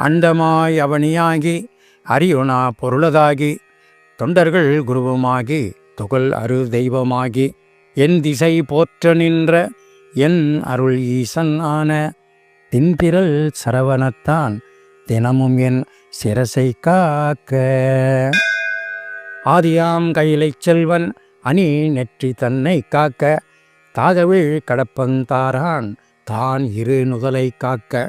அண்டமாய் அவனியாகி அரியுணா பொருளதாகி தொண்டர்கள் குருவுமாகி துகள் அரு தெய்வமாகி என் திசை போற்ற நின்ற என் அருள் ஈசன் ஆன தின்திரள் சரவணத்தான் தினமும் என் சிரசை காக்க. ஆதியாம் கையிலை செல்வன் அணி நெற்றி தன்னை காக்க தாகவிழ் கடப்பந்தாரான் தான் இரு நுதலை காக்க.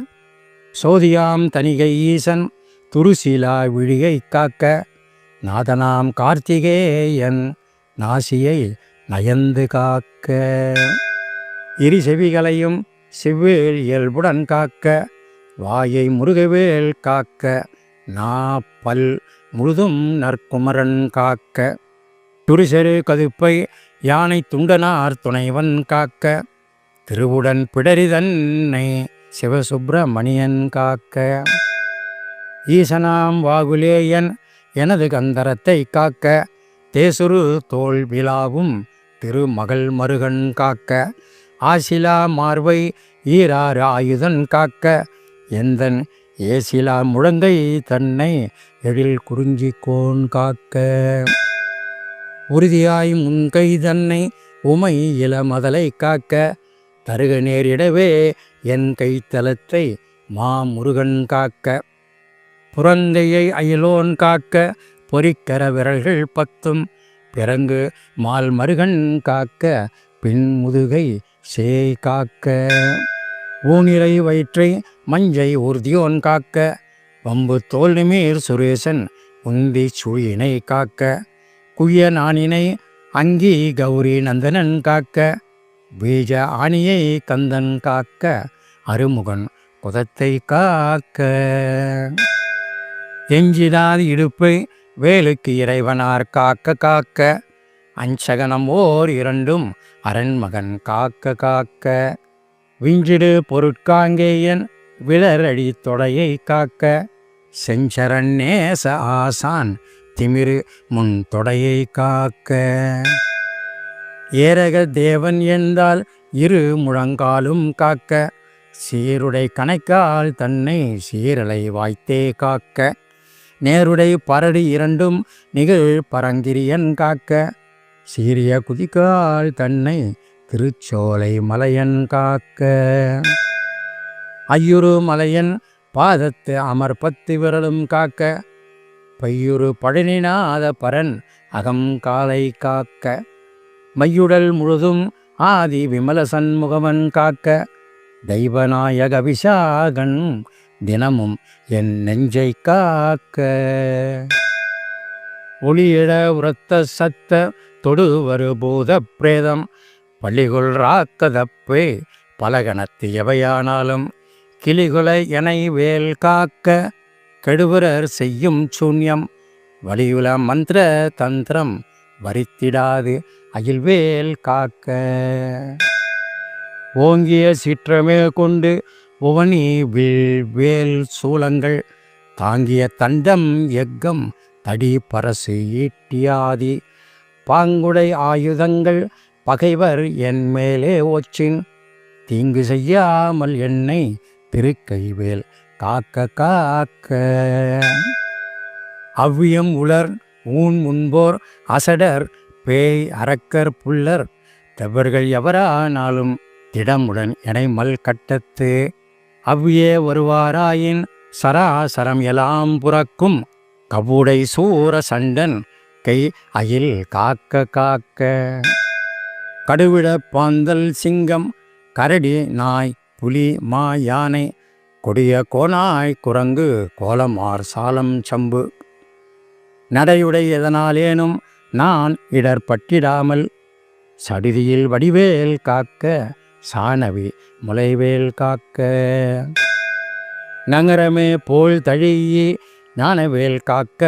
சோதியாம் தனிகை ஈசன் துருசிலா விழியை காக்க நாதனாம் கார்த்திகேயன் நாசியை நயந்து காக்க. இரு செவிகளையும் செவ்வேல் இயல்புடன் காக்க வாயை முருகவேல் காக்க நாப்பல் முழுதும் நற்குமரன் காக்க. துரிசெரு கதுப்பை யானை துண்டனார் துணைவன் காக்க திருவுடன் பிடரிதன்னை சிவசுப்பிரமணியன் காக்க. ஈசனாம் வாகுலேயன் எனது கந்தரத்தை காக்க தேசுரு தோல் விழாவும் திருமகள் மருகன் காக்க. ஆசிலா மார்பை ஈராறு ஆயுதன் காக்க எந்தன் ஏசிலா முழங்கை தன்னை எழில் குறிஞ்சிக்கோன் காக்க. உறுதியாய் முன்கை தன்னை உமை இளமதலை காக்க தருக நேரிடவே என் கைத்தலத்தை மாமுருகன் காக்க. புறந்தையை அயிலோன் காக்க பொறிக்கர விரல்கள் 10 பிறங்கு மால் மருகன் காக்க பின் முதுகை சேய் காக்க. ஊனிலை வயிற்றை மஞ்சை ஊர்தியோன் காக்க வம்பு தோல் நிமீர் சுரேசன் உந்தி சுழியினை காக்க. குய்ய நானினை அங்கி கௌரி நந்தனன் காக்க பீஜ ஆணியை கந்தன் காக்க அருமுகன் குதத்தை காக்க. எஞ்சிடாது இடுப்பை வேலுக்கு இறைவனார் காக்க காக்க அஞ்சகனம் ஓர் 2 அரண்மகன் காக்க காக்க. விஞ்சிடு பொருட்காங்கேயன் விளரடி தொடையை காக்க செஞ்சரண் நேச ஆசான் திமிரு முன் தொடையை காக்க. ஏரக தேவன் என்றால் இரு முழங்காலும் காக்க சீருடை கணைக்கால் தன்னை சீரலை வாய்த்தே காக்க. நேருடை பரடி 2 நிகழ் பரங்கிரியன் காக்க சீரிய குதிக்கால் தன்னை திருச்சோலை மலையன் காக்க. ஐயுறு மலையன் பாதத்து அமர் 10 விரலும் காக்க பையுறு பழனிநாத பரன் அகம் காலை காக்க. மையுடல் முழுதும் ஆதி விமல சண்முகவன் காக்க தெய்வநாயக விசாகன் தினமும் என் நெஞ்சை காக்க. ஒளியிட உரத்த சத்த தொடுவரு பூத பிரேதம் பள்ளிகுள் ராக்கதப்பே பலகணத்து எவையானாலும் கிளிகுலை எனை வேல் காக்க. கெடுவரர் செய்யும் சூன்யம் வலியுல மந்திர தந்திரம் வரித்திடாது அகில்வேல் காக்க. ஓங்கிய சீற்றமே கொண்டு புவனி வேல் சூலங்கள் தாங்கிய தண்டம் எக்கம் தடி பரசு ஈட்டியாதி பாங்குடை ஆயுதங்கள் பகைவர் என் மேலே ஒச்சின் தீங்கு செய்யாமல் என்னை திருக்கைவேல் காக்க காக்க. அவ்வியம் உலர் ஊன் முன்போர் அசடர் பேய் அரக்கர் புல்லர் தெவர்கள் எவரானாலும் திடமுடன் எனை மல் கட்டத்து அவ்வியே வருவாராயின் சராசரம் எல்லாம் புறக்கும் கவுடை சூர சண்டன் கை அயில் காக்க காக்க. கடுவிட பாந்தல் சிங்கம் கரடி நாய் புலி மா யானை கொடிய கோனாய் குரங்கு கோலமார் சாலம் சம்பு நடையுடை எதனாலேனும் நான் இடர்பட்டிடாமல் சடிதியில் வடிவேல் காக்க சாணவி முளைவேல் காக்க. நகரமே போல் தழியி ஞானவேல் காக்க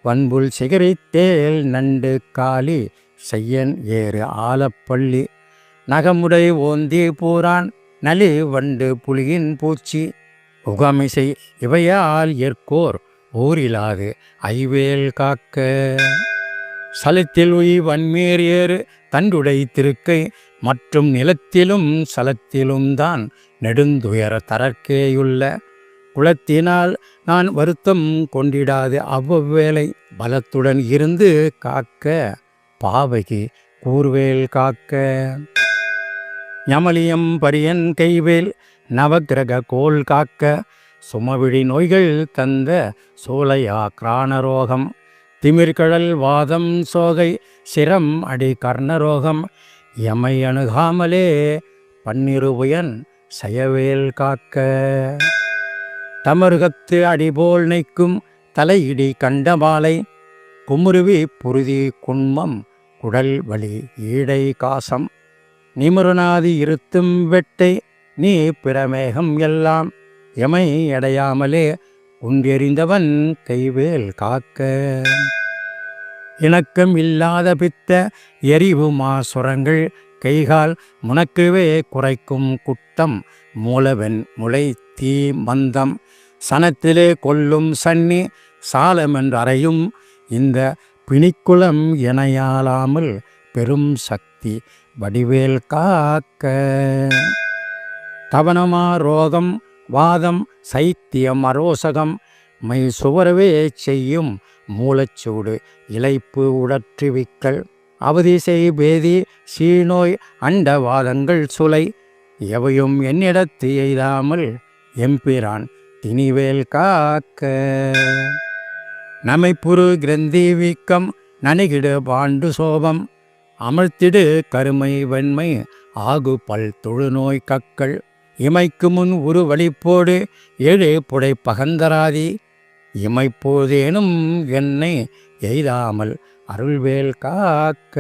வன்புல் சிகரித்தேல் நண்டு காலி செய்யன் ஏறு ஆலப்பள்ளி நகமுடை ஓந்தி பூரான் நலி வண்டு புலியின் பூச்சி உகமிசை இவையால் ஏற்கோர் ஊரிலாது ஐவேல் காக்க. சலத்தில் உய் வன்மீர் ஏறு தண்டுடை திருக்கை மற்றும் நிலத்திலும் சலத்திலும் தான் நெடுந்துயர தரற்கேயுள்ள குலத்தினால் நான் வருத்தம் கொண்டிடாது அவ்வவேளை பலத்துடன் இருந்து காக்க பாவைக்கு கூர்வேல் காக்க. ஞமலியம் பரியன் கைவேல் நவக்கிரக கோல் காக்க சுமவிழி நோய்கள் தந்த சோலையா கிராணரோகம் திமிர்கழல் வாதம் சோகை சிரம் அடி கர்ணரோகம் எமை அணுகாமலே பன்னிருபுயன் செயவேல் காக்க. தமருகத்து அடிபோல் நைக்கும் தலையிடி கண்டமாலை குமுருவி புருதி குன்மம் குடல் வலி ஈடை காசம் நிமுருநாதி இருத்தும் வெட்டை நீ பிரமேகம் எல்லாம் எமை அடையாமலே உண்டெறிந்தவன் கைவேல் காக்க. இணக்கம் இல்லாத பித்த எரிவு மாசுரங்கள் கைகால் முனக்குவே குறைக்கும் குட்டம் மூலவன் முளை தீ மந்தம் சனத்திலே கொல்லும் சன்னி சாலமென்றறையும் இந்த பிணிக்குளம் எனையாளாமல் பெரும் சக்தி வடிவேல் காக்க. தவனமா ரோகம் வாதம் சைத்தியம் அரோசகம் மை சுவரவே செய்யும் மூலச்சூடு இளைப்பு உடற்றுவிக்கல் அவதிசை பேதி சீநோய் அண்டவாதங்கள் சுலை எவையும் என்னிடத்து எய்தாமல் எம்பிரான் திணிவேல் காக்க. நமைப்புறு கிரந்தி வீக்கம் நனிகிடு பாண்டு சோபம் அமர்த்திடு கருமை வெண்மை ஆகு பல் தொழுநோய் கக்கள் இமைக்கு முன் உருவழிப்போடு ஏழு புடை பகந்தராதி இமைப்போதேனும் என்னை எய்தாமல் அருள்வேல் காக்க.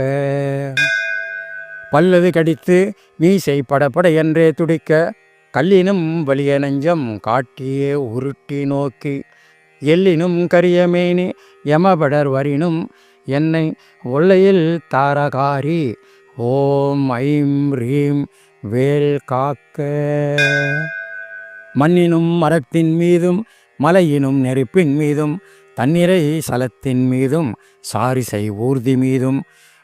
பல்லது கடித்து மீசை படப்பட என்றே துடிக்க கல்லினும் வலிய நெஞ்சம் காட்டியே உருட்டி நோக்கி எல்லினும் கரியமேனி யமபடர் வரினும் என்னை ஒல்லையில் தாரகாரி ஓம் ஐம் ரீம் வேல் காக்க. மண்ணினும் மரத்தின் மீதும் மலையினும் நெருப்பின் மீதும் தன்னிறை சலத்தின் மீதும் சாரிசை ஊர்தி மீதும்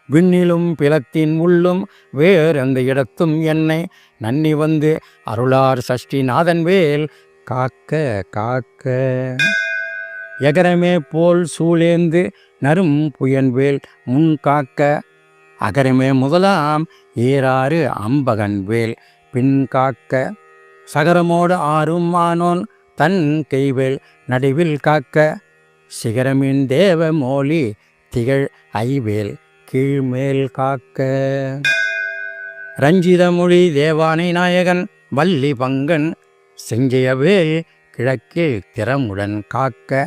விண்ணிலும் பிலத்தின் உள்ளும் வேறெந்த இடத்தும் என்னை நன்னி வந்து அருளார் சஷ்டிநாதன் வேல் காக்க காக்க. எகரமே போல் சூழேந்து நரும் புயன்வேல் முன் காக்க அகரமே முதலாம் ஏறாறு அம்பகன் வேல் பின் காக்க. சகரமோடு ஆறும் ஆனோன் தன் கைவேல் நடுவில் காக்க சிகரமின் தேவ மோலி திகழ் ஐவேல் கீழ்மேல் காக்க. ரஞ்சிதமொழி தேவானை நாயகன் வள்ளி பங்கன் செஞ்சயவேல் கிழக்கில் திறமுடன் காக்க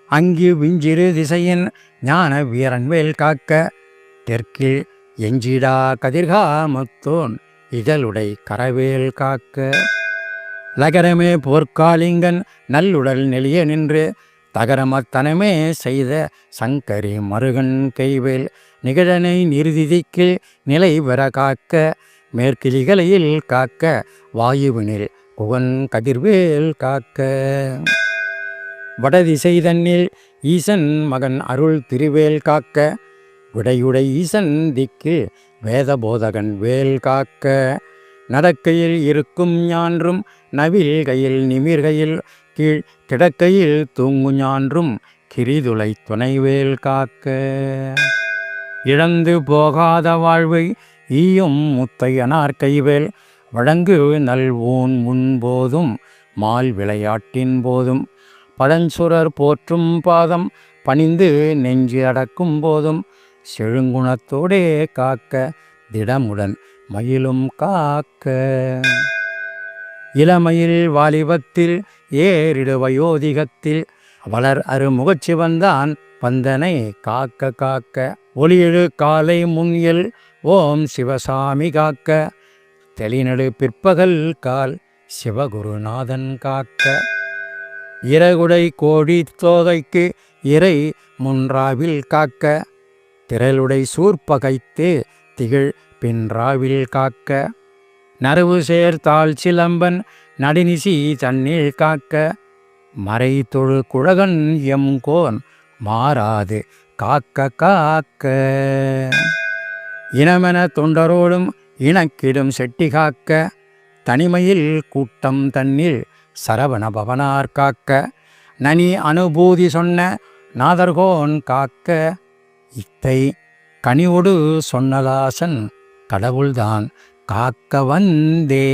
அங்கு விஞ்சிறு திசையின் ஞான வீரன்வேல் காக்க தெற்கில் எஞ்சிடா கதிர்காமத்தோன் இதழுடை கரவேல் காக்க. லகரமே போர்க்காலிங்கன் நல்லுடல் நெளிய நின்று தகரமத்தனமே செய்த சங்கரி மருகன் கைவேல் நிகழனை நிறுதிக்கு நிலை பெற காக்க மேற்கிளிகளையில் காக்க வாயுவினில் புகன் கதிர்வேல் காக்க. வடதிசை தன்னில் ஈசன் மகன் அருள் திருவேல் காக்க விடையுடை ஈசன் திக்கு வேதபோதகன் வேல் காக்க. நடக்கையில் இருக்கும் ஞான்றும் நவில் கையில் நிமிர்கையில் கீழ் கிடக்கையில் தூங்கு ஞான்றும் கிரிதுளை துணைவேல் காக்க. இழந்து போகாத வாழ்வை ஈயும் முத்தையனார் கைவேல் வழங்கு நல்வூன் முன்போதும் மால் விளையாட்டின் போதும் பழஞ்சுரர் போற்றும் பாதம் பணிந்து நெஞ்சு அடக்கும் போதும் செழுங்குணத்தோடே காக்க திடமுடன் மயிலும் காக்க. இளமையில் வாலிபத்தில் ஏறிடு வயோதிகத்தில் வளர் அருமுகச்சிவந்தான் பந்தனை காக்க காக்க. ஒளியெழு காலை முன்யல் ஓம் சிவசாமி காக்க தெளிநடு பிற்பகல் கால் சிவகுருநாதன் காக்க. இறகுடை கோடி தோகைக்கு இறை முன்றாவில் காக்க திரளுடை சூர்பகைத்து திகழ் பின்றாவில் காக்க. நரவு சேர்த்தாள் சிலம்பன் நடுநிசி தண்ணீர் காக்க மறை தொழு குழகன் எம்கோன் மாறாது காக்க காக்க. இனமென தொண்டரோடும் இணக்கிடும் செட்டி காக்க தனிமையில் கூட்டம் தன்னில் சரவண பவனார் காக்க, நனி அனுபூதி சொன்ன நாதர்கோன் காக்க, இத்தை கனிவொடு சொன்னலாசன் கடவுள்தான் காக்க வந்தே.